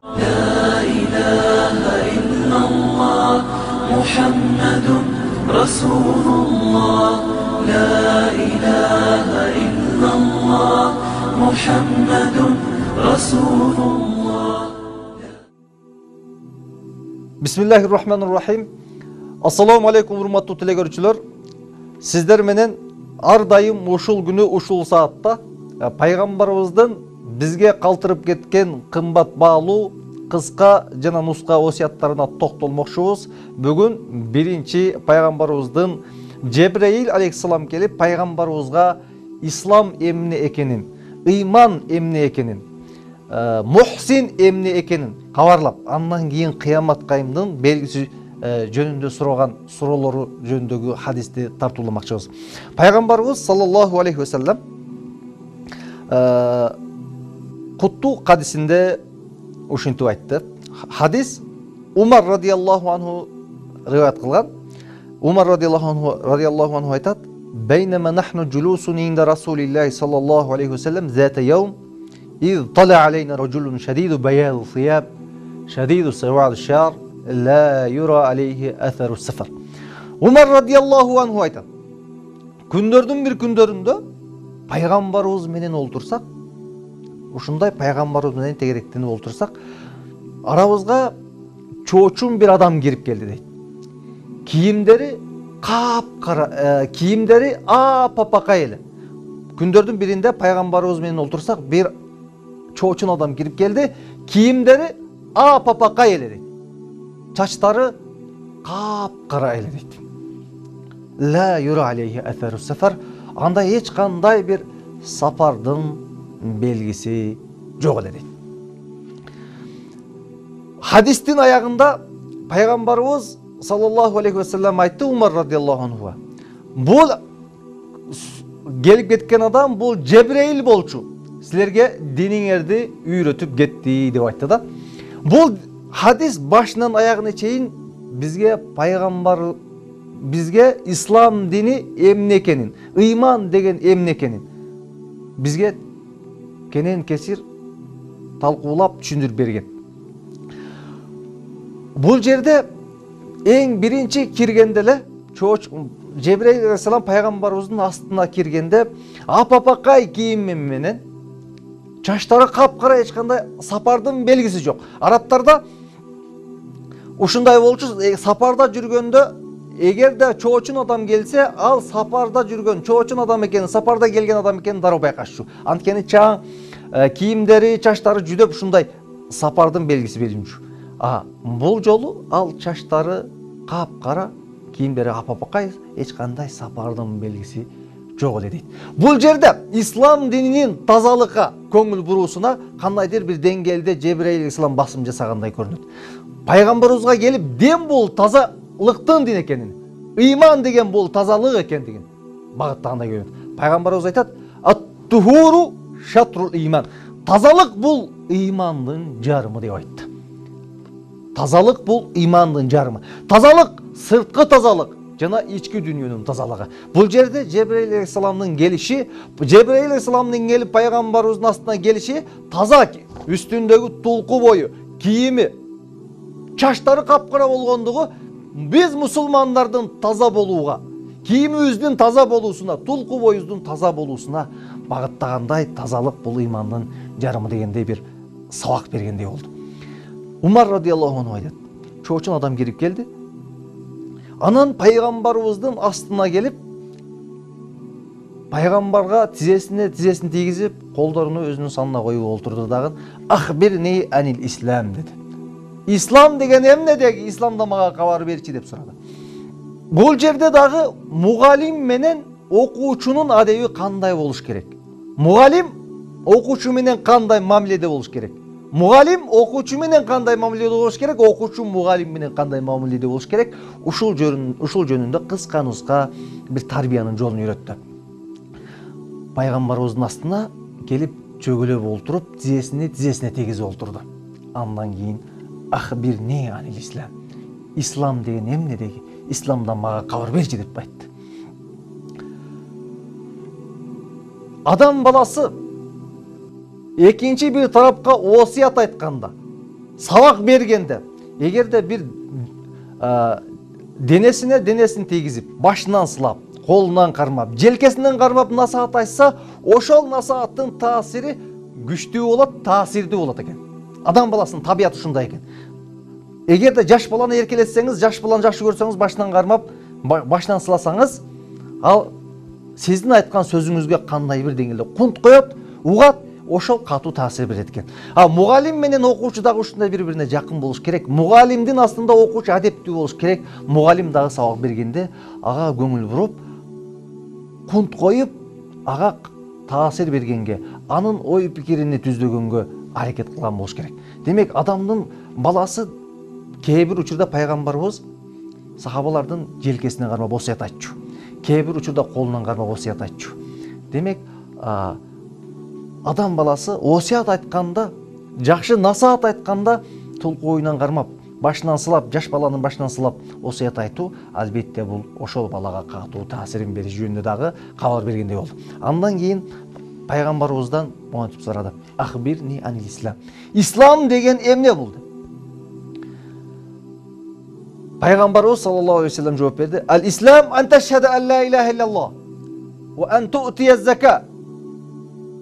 لا إله إلا الله محمد رسول الله لا إله إلا الله محمد رسول الله. Bismillahirrahmanirrahim. Assalamu alaikum hurmatly telegörүүчүлөр. Sizler menen ар дайым ушул күнү ушул саатта пайгамбарыбыздын бизге калтырып кеткен кымбат баалуу кыска жана нуска осуяттарына токтолмокчубуз. Бүгүн биринчи пайгамбарыбыздын Жебреил алейхиссалам келип пайгамбарыбызга ислам эмне экенин, ыйман эмне экенин, мухсин эмне экенин кабарлап, андан кийин кыямат кайымдын белгиси жөнүндө сураган суроолору жөнүндөгү хадисти тартууламакчыбыз. Пайгамбарыбыз саллаллаху алейхи ва саллям кутту хадисинде ушинтип айтты. Хадис Умар радиаллаху анху риваят кылган. Умар радиаллаху анху айтат: "Бейнама нахну джулусун инда Расулиллахи саллаллаху алейхи ва саллям зата яум, إذ طلع علينا رجل شديد بياض الثياب شديد سواد الشعر لا يرى عليه أثر السفر." Umar radiyallahu anhu айтат: Күндөрдүн бир күндөрүндө пайгамбарыбыз менен олтурсак, ушундай пайгамбарыбыз менен тегеректенип олтурсак, арабызга чоочун бир адам кирип келди дейт. Кийимдери капкара, кийимдери апапакай эле. Күндөрдүн биринде пайгамбарыбыз менен олтурсак, бир чоочун адам кирип келди. Кийимдери апапакай эле дейт. Чачтары капкара эле дейт. Ла юра алейхи асару сафар. Анда эч кандай бир сапардын белгиси жок эле дейт. Хадистин аягында пайгамбарыбыз саллаллаху алейхи ва саллям айтты Умар радиаллаху анху: "Бул келип кеткен адам бул Жебреил болчу. Силерге диниңерди үйрөтүп кетти" деп айтты да. Бул хадис башынан аягына чейин бизге пайгамбар бизге ислам дини эмне экенин, ыйман деген эмне экенин бизге кенен кесир талкуулап түшүндүрүп берген. Бул жерде эң биринчи киргенде эле Жебреил алейхиссалам пайгамбарыбыздын астына киргенде апапакай кийим менен, чачтары капкара, эч кандай сапардын белгиси жок. Арабтарда ушундай болчу, сапарда жүргөндө эгерде чоочун адам келсе, ал сапарда жүргөн чоочун адам экенин, сапарда келген адам экенин дароо байкашчу. Анткени чаң кийимдери, чачтары жүдөп ушундай сапардын белгиси белинчү. Бул жолу ал чачтары капкара, кийимдери апапакай, эч кандай сапардын белгиси жок эле дейт. Бул жерде ислам дининин тазалыкка көңүл буруусуна кандайдыр бир деңгээлде Жебреил алейхиссалам басым жасагандай көрүнөт. Пайгамбарыбызга келип, дин бул тазалыктын дин экенин, ыйман деген бул тазалык экендигин багыттагандай көрүнөт. Пайгамбарыбыз айтат: "Ат-тухуру шатрул ыйман." Тазалык бул ыймандын жарымы деп айтты. Тазалык бул ыймандын жарымы. Тазалык сырткы тазалык жана ички дүйнөнүн тазалыгы. Бул жерде Жебреил алейхиссаламдын келиши, Жебреил алейхиссаламдын келип пайгамбарыбыздын астына келиши таза, үстүндөгү тулку бою, кийими, чачтары капкара болгондугу биз мусулмандардын таза болууга, кийимибиздин таза болуусуна, тулку боюбуздун таза болуусуна багыттагандай тазалык бул ыймандын жарымы дегендей бир сабак бергендей болду. Умар радиаллаху анху айтат: чоочун адам кирип келди. Анан пайгамбарыбыздын астына келип, пайгамбарга тизесин тийгизип, колдоруну өзүнүн санына коюп олтурду дагы: "Ахбирни анил ислам" деди. Ислам деген эмне деги, исламда мага кабар берчи деп сурады. Бул жерде дагы мугалим менен окуучунун адеби кандай болуш керек? Мугалим окуучу менен кандай мамиледе болуш керек? Мугалим окуучу менен кандай мамиледе болуш керек? Окуучу мугалим менен кандай мамиледе болуш керек? Ушул жөнүндө кыска нуска бир тарбиянын жолун үйрөттү. Пайгамбарыбыздын астына келип чөгөлөп олтуруп, тизесине тийгизип олтурду. Андан кийин: "Ахбирни анил ислам." Ислам деген эмне деги? Исламдан мага кабар берчи деп айтты. Адам баласы экинчи бир тарапка осуят айтканда, сабак бергенде эгерде бир денесин тийгизип, башынан сылап, колунан кармап, желкесинен кармап насаат айтса, ошол насааттын таасири күчтүү болот, таасирдүү болот экен. Адам баласынын табияты ушундай экен. Эгерде жаш баланы эркелетсеңиз, жаш баланы жакшы көрсөңүз, башынан кармап, башынан сыласаңыз, ал сиздин айткан сөзүңүзгө кандай бир деңгээлде кунт коет, угат, ошол катуу таасир берет экен. Мугалим менен окуучу дагы ушундай бири-бирине жакын болуш керек. Мугалимдин астында окуучу адептүү болуш керек. Мугалим дагы сабак бергенде ага көңүл буруп, кунт коюп, ага таасир бергенге, анын ой пикирини түздөгөнгө аракет кылган болуш керек. Демек, адамдын баласы кээ бир учурда пайгамбарыбыз сахабалардын желкесине кармап осуят айтчу. Кээ бир учурда колунан кармап осуят айтчу. Демек, адам баласы осуят айтканда, жакшы насаат айтканда толку оюнан кармап, башынан сылап, жаш баланын башынан сылап осуят айтуу, албетте бул ошол балага катуу таасирин бериш жөнүндө дагы кабар бергендей болду. Андан кийин пайгамбарыбыздан монтип сурады: "Ахбирни анил ислам". Ислам деген эмне болду? Пайгамбарыбыз саллаллаху алейхи ва саллям жооп берди: "Ал-ислам ан ташхада ан ла илаха иллаллах ва ан ту'тия зaka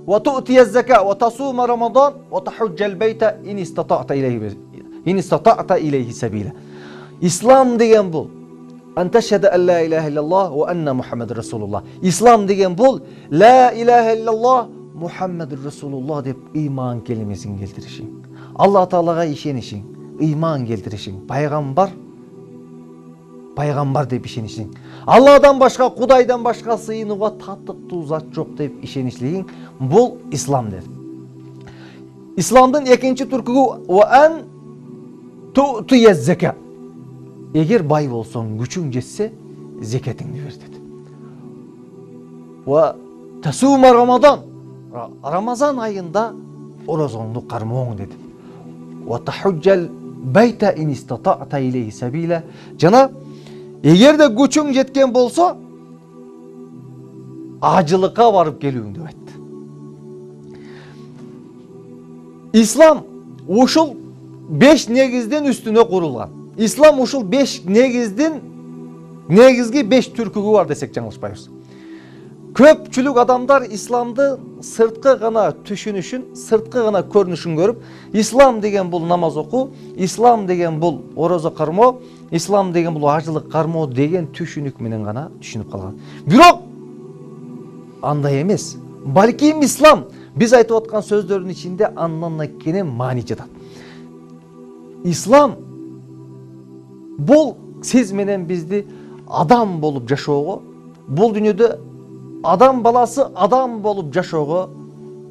ва ту'тия зaka ва тасума рамадан ва тахуджал байта ин истатa'та илейхи сабила". Ислам деген бул ан ташхада ан ла илаха иллаллах ва анна Мухаммадур расулуллах. Ислам деген бул ла илаха иллаллах Мухаммадур расулуллах деп иман келимесин келтиришиң. Алла Таалага ишенишиң, иман келтиришиң, пайгамбар деп ишенишиң. Алладан башка, Кудайдан башка сыйынууга татыктуу зат жок деп ишенишлигиң, бул ислам dedi. Исламдын экинчи түркүгү ва ан ту'тия зaka. Эгер бай болсоң, күчүң жетсе, зекетиңди бер dedi. Ва тасума рамадан. Рамазан айында орозоңду кармооң dedi. Ва тахуджал байта ин истатa'та илейхи сабила. Жана эгерде күчүң жеткен болсо, ажылыкка барып келүүң деп айтты. Ислам ушул 5 негизден үстүнө курулган. Ислам ушул 5 негизги 5 түркүгү бар десек жаңылышпайбыз. Көпчүлүк адамдар исламды сырткы гана түшүнүшүн, сырткы гана көрүнүшүн көрүп, ислам деген бул намаз окуу, ислам деген бул орозо кармоо, ислам деген бул ажылык кармоо деген түшүнүк менен гана түшүнүп калган. Бирок андай эмес. Балким ислам биз айтып аткан сөздөрдүн ичинде андан кене маани жатат. Ислам бул сиз менен бизди адам болуп жашоого, бул дүйнөдө адам баласы адам болуп жашоого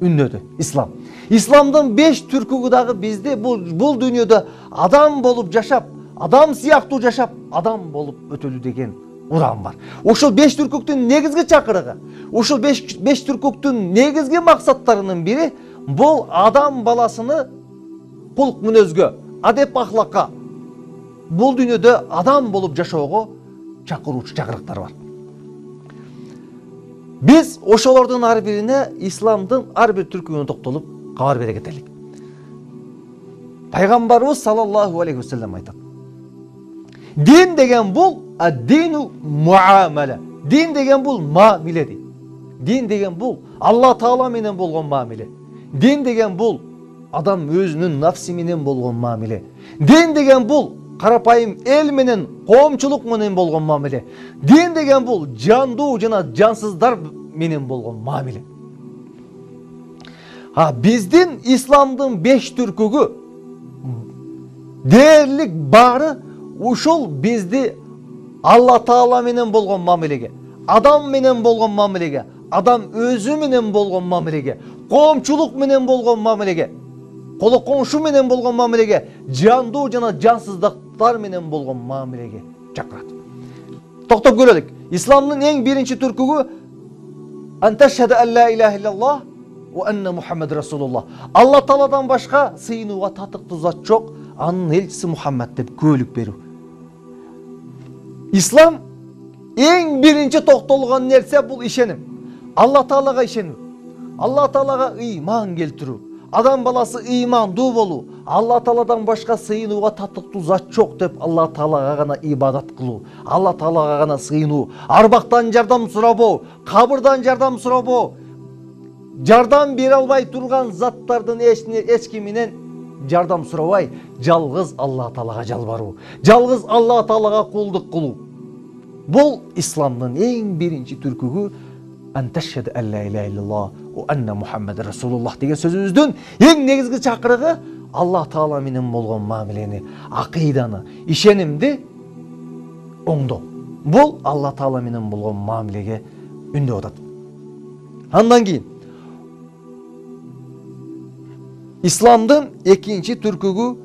үндөдү ислам. Исламдын 5 түркүгү дагы бизди бул дүйнөдө адам болуп жашап, адам сыяктуу жашап, адам болуп өтөлү деген уран бар. Ушул 5 түркүктүн негизги чакырыгы, ушул 5 түркүктүн негизги максаттарынын бири бул адам баласыны кулк мүнөзгө, адеп ахлакка, бул дүйнөдө адам болуп жашоого чакыруучу чакырыктар бар. Biz ошолордун ар бирине исламдын ар бир түркүнө токтолуп кабар бере кетелик. Пайгамбарыбыз саллаллаху алейхи ва саллям айтат: "Дин деген бул ад-дину муамала". Дин деген бул мамиле дейт. Дин деген бул Алла Таала менен болгон мамиле. Дин деген бул адам өзүнүн нафси менен болгон мамиле. Дин деген бул карапайым эл менен, коомчулук менен болгон мамиле. Дин деген бул жандуу жана жансыздар менен болгон мамиле. Биздин исламдын 5 түркүгү дээрлик баары ушул бизди Алла Таала менен болгон мамилеге, адам менен болгон мамилеге, адам өзү менен болгон мамилеге, коомчулук менен болгон мамилеге, коло коңшу менен болгон мамилеге, жандуу жана жансыздыктар менен болгон мамилеге чакырат. Токтоп көрөлүк. Исламдын эң биринчи түркүгү ан ташхада ан ла илаха иллаллах ва анна Мухаммадур расулуллах. Алла Тааладан башка сыйынууга татыктуу зат жок, анын элчиси Мухаммад деп күбөлүк берүү. Ислам эң биринчи токтолгон нерсе бул ишеним. Алла Таалага ишенүү. Алла Таалага ыйман келтирүү. адам баласы ыймандуу болуу, Алла Тааладан башка сыйынууга татыктуу зат жок деп Алла Таалага гана ибадат кылуу, Алла Таалага гана сыйынуу, арбактан жардам сурабоо, кабырдан жардам сурабоо, жардам бере албай турган заттардын эч киминен жардам сурабай, жалгыз Алла Таалага жалбаруу, жалгыз Алла Таалага кулдук кылуу. Бул исламдын эң биринчи түркүгү анташхаду алла иляха иллаллах ва анна Мухаммад расулуллах деген сөзүбүздүн эң негизги чакырыгы Алла Таала менен болгон мамилени, акыйданы, ишенимди оңдоо. Бул Алла Таала менен болгон мамилеге үндөп атат. Андан кийин исламдын экинчи түркүгү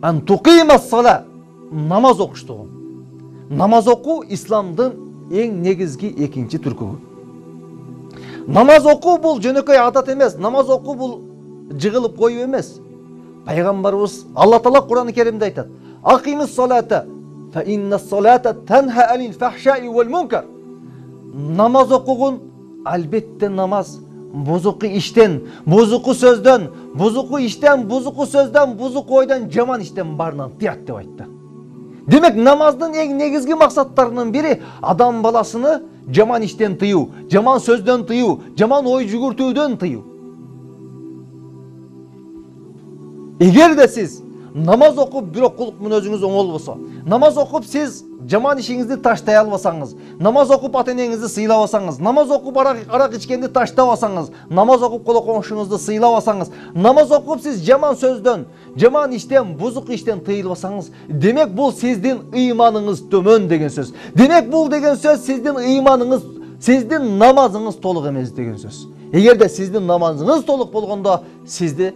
антуқимас-сала, намаз окуштугу. Намаз окуу исламдын эң негизги экинчи түркүгү. Намаз окуу бул жөнөкөй адат эмес, намаз окуу бул жыгылып коюу эмес. Пайгамбарыбыз Алла Таала Кур'ан-ы Керимде айтат: "Акимис-салата, фа иннас-салата танха анил фахшаи вал мункар." Намаз окугун, албетте намаз бузуку иштен, бузуку сөздөн, бузуку иштен, бузуку сөздөн, бузуку ойдон, жаман иштен баарынан тыят деп айтты. Демек, намаздын эң негизги максаттарынын бири адам баласыны жаман иштен тыюу, жаман сөздөн тыюу, жаман ой жүгүртүүдөн тыюу. Эгерде сиз намаз окуп бирок кулк мүнөзүңүз оңолбосо, намаз окуп сиз жаман ишиңизди таштай албасаңыз, намаз окуп ата энеңизди сыйлабасаңыз, намаз окуп арак ичкенди таштабасаңыз, намаз окуп коло коңшуңузду сыйлабасаңыз, намаз окуп сиз жаман сөздөн, жаман иштен, бузук иштен тыйылбасаңыз, демек бул сиздин ыйманыңыз төмөн деген сөз. Демек бул деген сөз сиздин ыйманыңыз, сиздин намазыңыз толук эмес деген сөз. Эгерде сиздин намазыңыз толук болгондо, сизди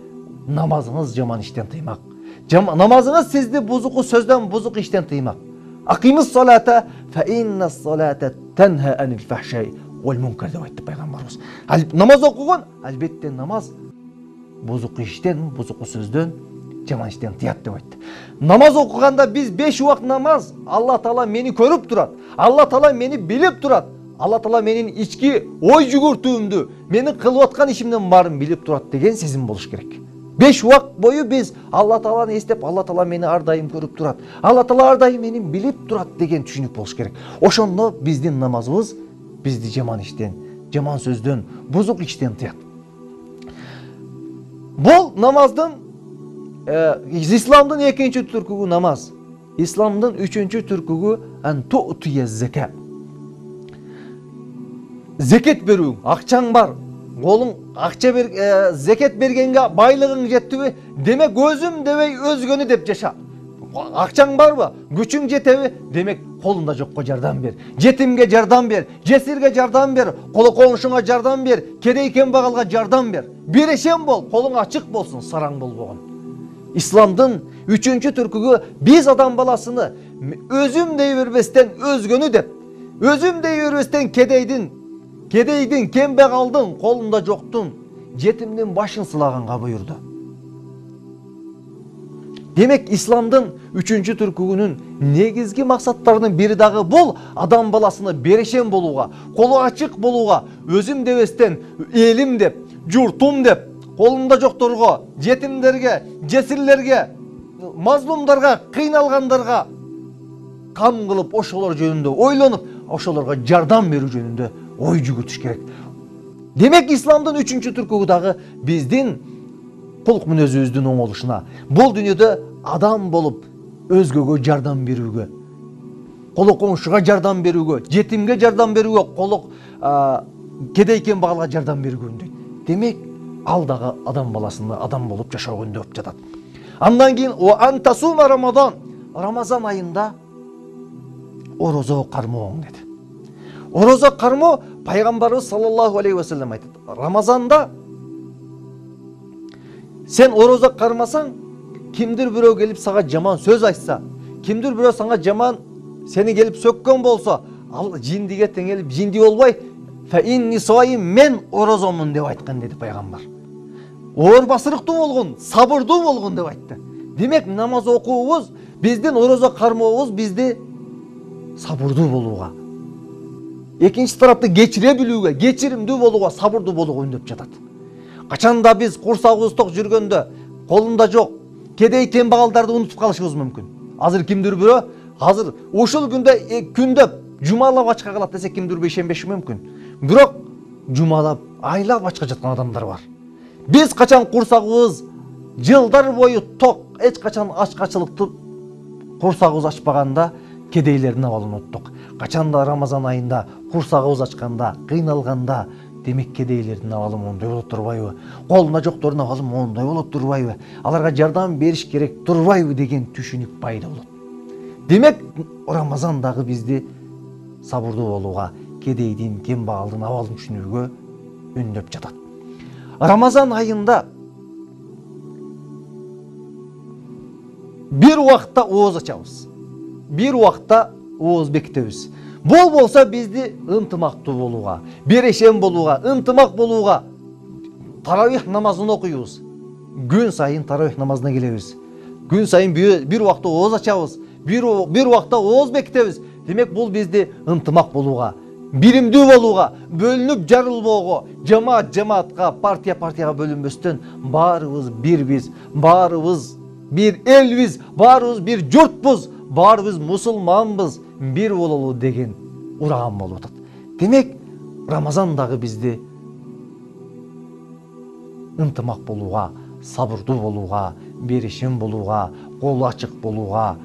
намазыңыз жаман иштен тыймак. Намазыңыз сизди бузуку сөздөн, бузук иштен тыймак. Акимис-салата фа иннас-салата танха анил фахшаи вал мункар деп айтты пайгамбарыбыз. Намаз окуган, албетте намаз бузуку иштен, бузуку сөздөн, жаман иштен тыят деп айтты. Намаз окуганда биз 5 убак намаз, Алла Таала мени көрүп турат, Алла Таала мени билип турат, Алла Таала менин ички ой жүгүртүүмдү, менин кылып аткан ишимдин баарын билип турат деген сезим болуш керек. 5 убак бою биз Алла Тааланы эстеп, Алла Таала мени ар дайым көрүп турат, Алла Таала ар дайым мени билип турат деген түшүнүк болуш керек. Ошондо биздин намазыбыз бизди жаман иштен, жаман сөздөн, бузук иштен тыят. Бул намаздын исламдын экинчи түркүгү намаз. Исламдын үчүнчү түркүгү анту'тияз-зака. Зекет берүү, акчаң бар, колуң акча зекет бергенге байлыгың жеттиби? Демек өзүм дебей өзгөнү деп жаша. Акчаң барбы? Күчүң жетеби? Демек колунда жокко жардам бер. Жетимге жардам бер, жесирге жардам бер, коло коңшуңа жардам бер, кедей кембагалга жардам бер. Берешен бол, колуң ачык болсун, сараң болбогон. Исламдын үчүнчү түркүгү биз адам баласыны өзүм дей бербестен өзгөнү деп, өзүм дей бербестен кедейдин, кембагалдын, колунда жоктун, жетимдин башын сылаганга буйрду. Демек, исламдын үчүнчү түркүгүнүн негизги максаттарынын бири дагы бул адам баласыны берешен болууга, колу ачык болууга, өзүм дебестен элим деп, журтум деп, колунда жокторго, жетимдерге, жесирлерге, мазлумдарга, кыйналгандарга кам кылып, ошолор жөнүндө ойлонуп, ошолорго жардам берүү жөнүндө ой жүгүртүш керек. Демек, исламдын үчүнчү түркүгү дагы биздин кулк мүнөзүбүздүн оңолушуна, бул дүйнөдө адам болуп өзгөгө жардам берүүгө, коло коңшуга жардам берүүгө, жетимге жардам берүүгө, коло кедей кембагалга жардам берүүгө үндөйт. Демек, ал дагы адам баласыны адам болуп жашоого үндөп жатат. Андан кийин антасума Рамазан, Рамазан айында орозо кармооң деди. Орозо кармоо пайгамбарыбыз саллаллаху алейхи ва саллям айтат. Рамазанда сен орозо кармасаң, кимдир бирөө келип сага жаман сөз айтса, кимдир бирөө сага жаман сени келип сөккөн болсо, ал жиндиге теңелип жинди болбой, фа инни соим, мен орозомун деп айткан деди пайгамбар. Оор басырыктуу болгон, сабырдуу болгон деп айтты. Демек, намаз окуубуз, биздин орозо кармообуз бизди сабырдуу болууга, экинчи тарапты кечире билүүгө, кечиримдүү болууга, сабырдуу болууга үндөп жатат. Качанда биз курсагыбыз ток жүргөндө колунда жок кедей тембагалдарды унутуп калышыбыз мүмкүн. Азыр кимдир бирөө азыр ушул күндө жумалап ачка калат десе кимдир бирөө ишенбеши мүмкүн. Бирок жумалап айлап ачка жаткан адамдар бар. Биз качан курсагыбыз жылдар бою ток, эч качан ачкачылыкты курсагыбыз ачпаганда кедейлердин абалын уnuттук. Качанда Рамазан айында курсагыбыз ачканда, кыйналганда, демек кедейлердин абалы моундай болот турбайбы? Колунда жоктордун абалы моундай болот турбайбы? Аларга жардам бериш керек турбайбы деген түшүнүк пайда болот. Демек Рамазан дагы бизди сабырдуу болууга, кедейдин, кембагалдын абалын түшүнүүгө үндөп жатат. Рамазан айында бир убакта ооз ачабыз. Бир убакта ооз бекитебиз. Бул болсо бизди ынтымактуу болууга, берешен болууга, ынтымак болууга таравих намазын окуйбуз. Күн сайын таравих намазына келебиз. Күн сайын бир убакта ооз ачабыз. Бир убакта ооз бекитебиз. Демек бул бизди ынтымак болууга, биримдүү болууга, бөлүнүп жарылбоого, жамаатка, партияга бөлүнбөстөн баарыбыз бирбиз, баарыбыз бир элбиз, баарыбыз бир журтпуз, баарыбыз мусулманбыз, бир бололу деген ураган болуп атат. Демек Рамазан дагы бизди ынтымак болууга, сабырдуу болууга, беришин болууга, колу ачык болууга,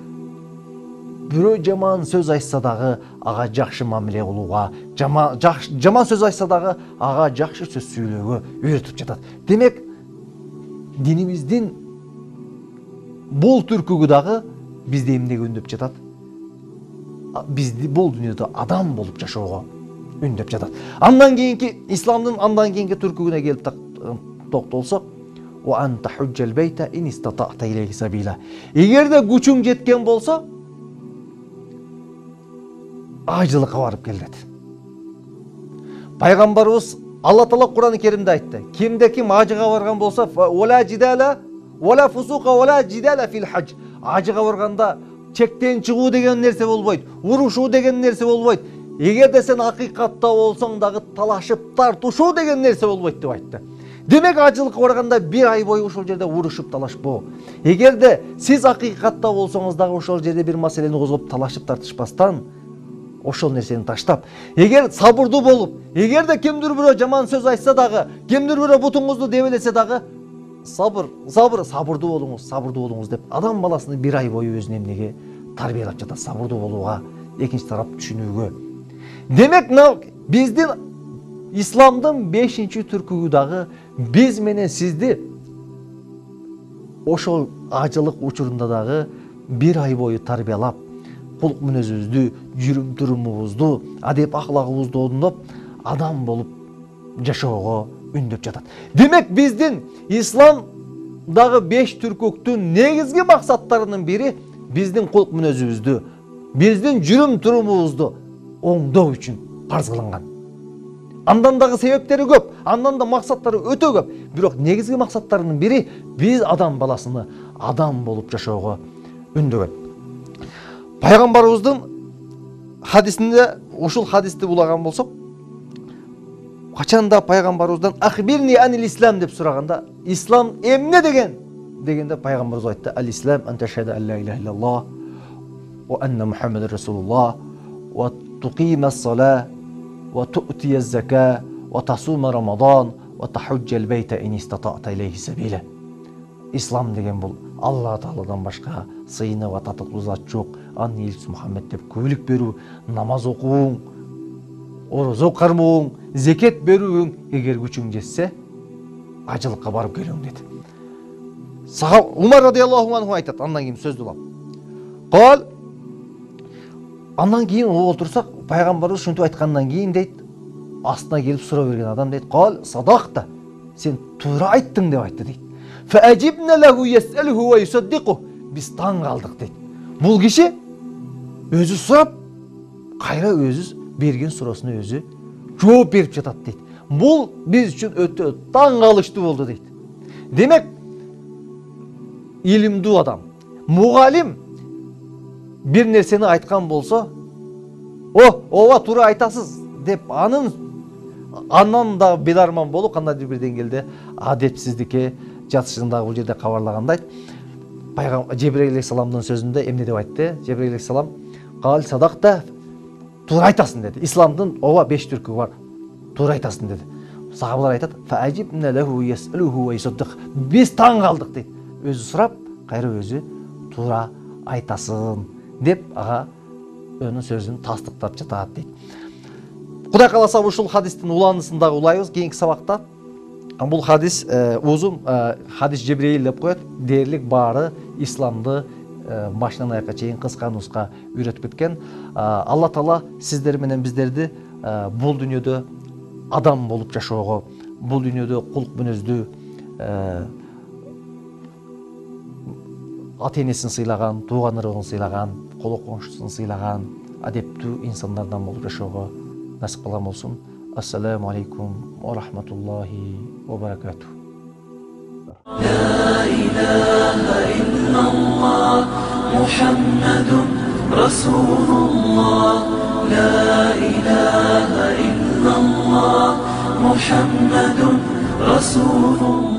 бирөө жаман сөз айтса дагы ага жакшы мамиле кылууга, жаман сөз айтса дагы ага жакшы сөз сүйлөөгө үйрөтүп жатат. Демек динибиздин бул түркүгү дагы бизди эмнеге үндөп жатат? Бизди бул дүйнөдө адам болуп жашоого үндөп жатат. Андан кийинки исламдын андан кийинки түркүгүнө келип токтолсок, "Ва анта худжал бейта ин истатa'та илейхи сабила". Эгерде күчүң жеткен болсо, ажылыкка барып кел деди. Пайгамбарыбыз Алла Таала Кур'ан-ы Керимде айтты. Кимде ким ажыга барган болсо, "Вала жидала, вала фусука, вала жидала фил хадж". Ажыга барганда чектен чыгуу деген нерсе болбойт, урушуу деген нерсе болбойт. Эгерде сен акыйкатта болсоң дагы талашып тартышуу деген нерсе болбойт деп айтты. Демек ажылыкка барганда бир ай бою ошол жерде урушуп талашпоо. Эгерде сиз акыйкатта болсоңуз дагы ошол жерде бир маселени козгоп талашып тартышпастан, ошол нерсени таштап, эгер сабырдуу болуп, эгерде кимдир бирөө жаман сөз айтса дагы, кимдир бирөө бутуңузду дебелесе дагы, сабырдуу болуңуз деп адам баласыны бир ай бою өзүнүн эмнеге тарбиялап жатат, сабырдуу болууга, экинчи тарап түшүнүүгө. Демек биздин исламдын 5-чи түркүгү дагы биз менен сизди ошол ажылык учурунда дагы бир ай бою тарбиялап, кулк мүнөзүбүздү, жүрүм турумубузду, адеп аклагыбызды оңдоп, адам болуп жашоого үндөп жатат. Демек биздин исламдагы 5 түркүктүн негизги максаттарынын бири биздин кулк мүнөзүбүздү, биздин жүрүм турумубузду оңдоо үчүн парз кылынган. Андан дагы себептери көп, андан да максаттары өтө көп. Бирок негизги максаттарынын бири биз адам баласыны адам болуп жашоого үндөгөн. Пайгамбарыбыздын хадисинде ушул хадисти булаган болсок, качанда пайгамбарыбыздан "Ахбирни анил ислам" деп сураганда, ислам эмне дегенде пайгамбарыбыз айтты: "Ал-ислам ан ташхада ан ла илаха иллаллах ва анна Мухаммадар расулуллах ва туқимас-салат ва ту'тияз-зака ва тасума рамадан ва тахуджал бейта ин истатa'та илейхи сабила". Ислам деген бул Алла Тааладан башка сыйыны ва татыклуу зат жок, аны элчиси Мухаммед деп күбөлүк берүү, намаз окууң, орозо кармооң, зекет берүүң, эгер күчүң жетсе, ажылыкка барып келүүң деди. Умар радиаллаху анху айтат, андан кийин сөздү улам. Кал андан кийин олтурсак, пайгамбарыбыз ушинтип айткандан кийин дейт, астына келип суроо берген адам дейт, "Кал садакта, сен туура айттың" деп айтты дейт. Фаажибна лаху ясалуху ва юсаддиқу. Биз таң калдык дейт. Бул киши өзү сурап, кайра өзү берген суроосуна өзү жооп берип жатат дейт. Бул биз үчүн өтө таң калыштуу болду дейт. Демек илимдүү адам, мугалим бир нерсени айткан болсо, ооба туура айтасыз" деп анын Андан да бедарман болуу кандайдыр бир деңгээлде адепсиздикке жатышындагы бул жерде кабарлагандай. Пайгамбар Жебрейил алейхисаламдын сөзүндө эмне деп айтты? Жебрейил алейхисалам кал садакта, туура айтасың деди. Исламдын ооба 5 түркү бар. Туура айтасың деди. Сахабалар айтат: "Фаажибна лаху ясалуху ва юсаддик." Биз таң калдык дейт. Өзү сурап, кайра өзү туура айтасың деп ага өнүн сөзүн тастыктап жатат дейт. Кудай кааласа ушул хадистин уланысын дагы улайбыз кийинки сабакта. Бул хадис узун хадис Жебрейил деп коет. Дээрлик баары исламды башынан аякка чейин кыска нуска үйрөтүп кеткен. Алла Таала сиздер менен биздерди бул дүйнөдө адам болуп жашоого, бул дүйнөдө кулк мүнөздүү ата-энесин сыйлаган, тууган ырыгын сыйлаган, коло коңшусун сыйлаган адептүү инсандардан болуп жашоого насип кылган болсун. Ассаламу алейкум ва рахматуллахи ва баракатух. لا إله إلا الله محمد رسول الله لا إله إلا الله محمد رسول الله